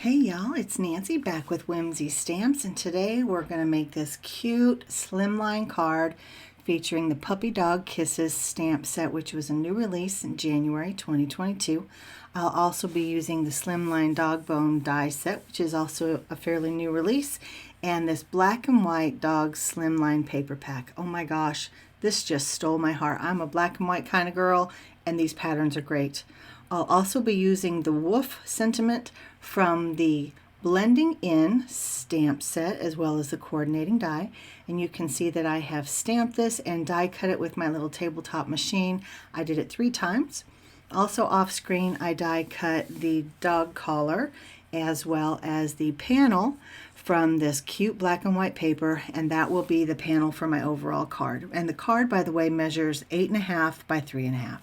Hey y'all, it's Nancy back with Whimsy Stamps, and today we're going to make this cute slimline card featuring the Puppy Dog Kisses stamp set, which was a new release in January 2022. I'll also be using the Slimline Dog Bone die set, which is also a fairly new release, and this black and white dog slimline paper pack. Oh my gosh, this just stole my heart. I'm a black and white kind of girl, and these patterns are great. I'll also be using the Woof sentiment from the Blending In stamp set as well as the coordinating die, and you can see that I have stamped this and die cut it with my little tabletop machine. I did it 3 times. Also off screen I die cut the dog collar as well as the panel from this cute black and white paper, and that will be the panel for my overall card. And the card, by the way, measures 8.5 by 3.5.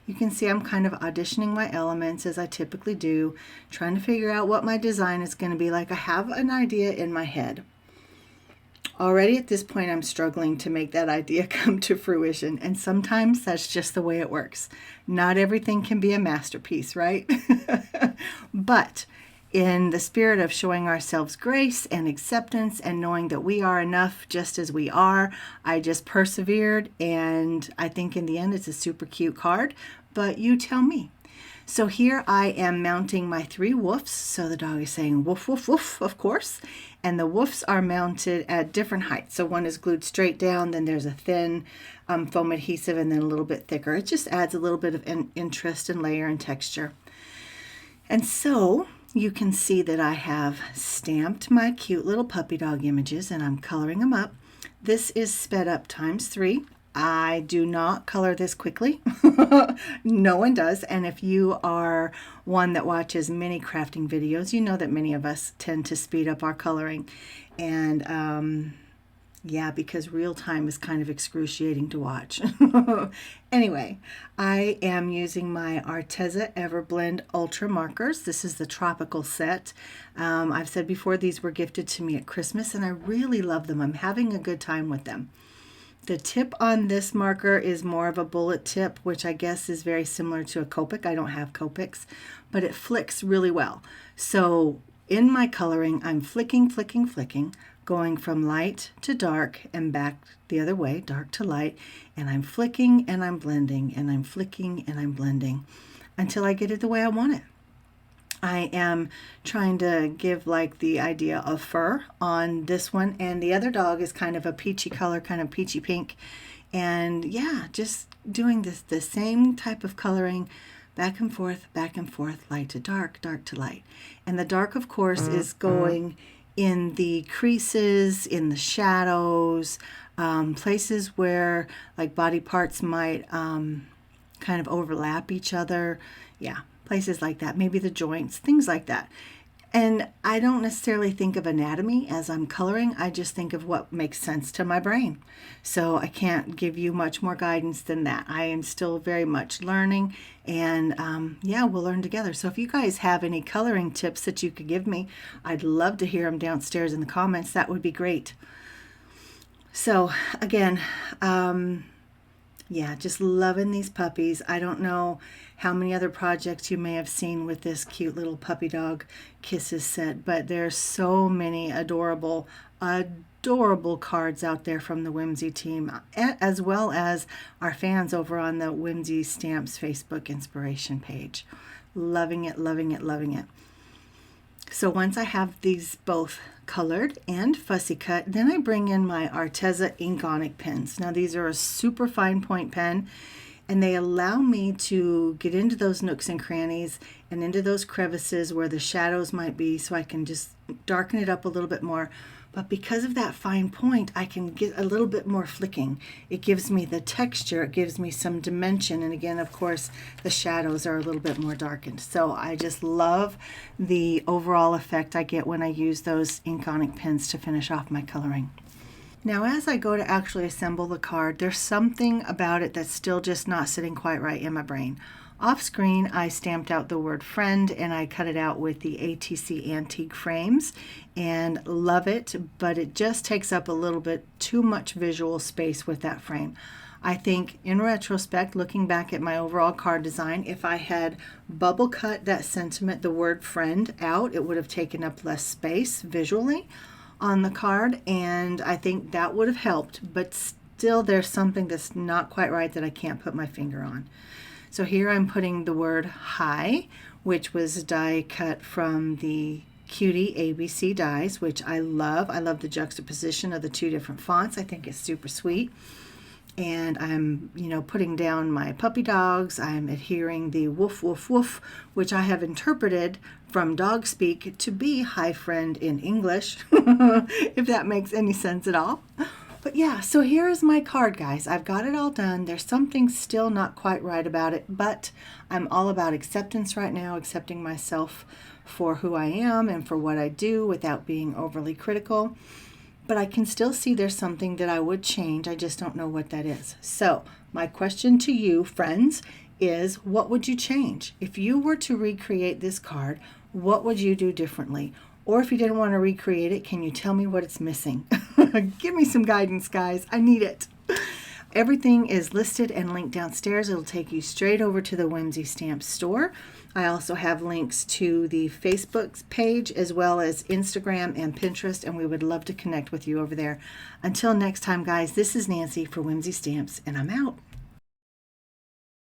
You can see I'm kind of auditioning my elements as I typically do, trying to figure out what my design is going to be like. I have an idea in my head. Already at this point I'm struggling to make that idea come to fruition, and sometimes that's just the way it works. Not everything can be a masterpiece, right? But in the spirit of showing ourselves grace and acceptance and knowing that we are enough just as we are, I just persevered, and I think in the end it's a super cute card, but you tell me. So here I am mounting my 3 woofs. So the dog is saying woof, woof, woof, of course. And the woofs are mounted at different heights. So one is glued straight down, then there's a thin foam adhesive, and then a little bit thicker. It just adds a little bit of interest and layer and texture. And so you can see that I have stamped my cute little puppy dog images and I'm coloring them up. This is sped up ×3. I do not color this quickly. No one does. And if you are one that watches many crafting videos, you know that many of us tend to speed up our coloring. And yeah, because real time is kind of excruciating to watch. Anyway, I am using my Arteza Everblend Ultra markers. This is the tropical set. I've said before, these were gifted to me at Christmas and I really love them. I'm having a good time with them. The tip on this marker is more of a bullet tip, which I guess is very similar to a Copic. I don't have Copics, but it flicks really well. So in my coloring, I'm flicking, flicking, flicking, going from light to dark and back the other way, dark to light, and I'm flicking and I'm blending and I'm flicking and I'm blending until I get it the way I want it. I am trying to give like the idea of fur on this one, and the other dog is kind of a peachy color, kind of peachy pink. And yeah, just doing the same type of coloring back and forth, light to dark, dark to light. And the dark, of course, is going in the creases, in the shadows, places where like body parts might kind of overlap each other. Yeah, places like that, maybe the joints, things like that. And I don't necessarily think of anatomy as I'm coloring. I just think of what makes sense to my brain. So I can't give you much more guidance than that. I am still very much learning, and yeah, we'll learn together. So if you guys have any coloring tips that you could give me, I'd love to hear them downstairs in the comments. That would be great. So again, yeah, just loving these puppies. I don't know how many other projects you may have seen with this cute little puppy dog kisses set, but there's so many adorable, adorable cards out there from the Whimsy team, as well as our fans over on the Whimsy Stamps Facebook inspiration page. Loving it, loving it, loving it. So once I have these both colored and fussy cut, then I bring in my Arteza Inkonic pens. Now these are a super fine point pen, and they allow me to get into those nooks and crannies and into those crevices where the shadows might be, so I can just darken it up a little bit more. But because of that fine point, I can get a little bit more flicking. It gives me the texture, it gives me some dimension, and again, of course, the shadows are a little bit more darkened. So I just love the overall effect I get when I use those Inkonic pens to finish off my coloring. Now as I go to actually assemble the card, there's something about it that's still just not sitting quite right in my brain. Off screen, I stamped out the word friend and I cut it out with the ATC antique frames and love it, but it just takes up a little bit too much visual space with that frame. I think in retrospect, looking back at my overall card design, if I had bubble cut that sentiment, the word friend, out, it would have taken up less space visually on the card, and I think that would have helped, but still there's something that's not quite right that I can't put my finger on. So here I'm putting the word hi, which was die cut from the Cutie ABC dies, which I love. I love the juxtaposition of the two different fonts. I think it's super sweet. And I'm, putting down my puppy dogs. I'm adhering the woof, woof, woof, which I have interpreted from dog speak to be hi friend in English, if that makes any sense at all. But yeah, so here is my card, guys. I've got it all done. There's something still not quite right about it, but I'm all about acceptance right now, accepting myself for who I am and for what I do without being overly critical. But I can still see there's something that I would change. I just don't know what that is. So my question to you, friends, is what would you change? If you were to recreate this card, what would you do differently? Or if you didn't want to recreate it, can you tell me what it's missing? Give me some guidance, guys. I need it. Everything is listed and linked downstairs. It'll take you straight over to the Whimsy Stamp store. I also have links to the Facebook page as well as Instagram and Pinterest, and we would love to connect with you over there. Until next time, guys, this is Nancy for Whimsy Stamps, and I'm out.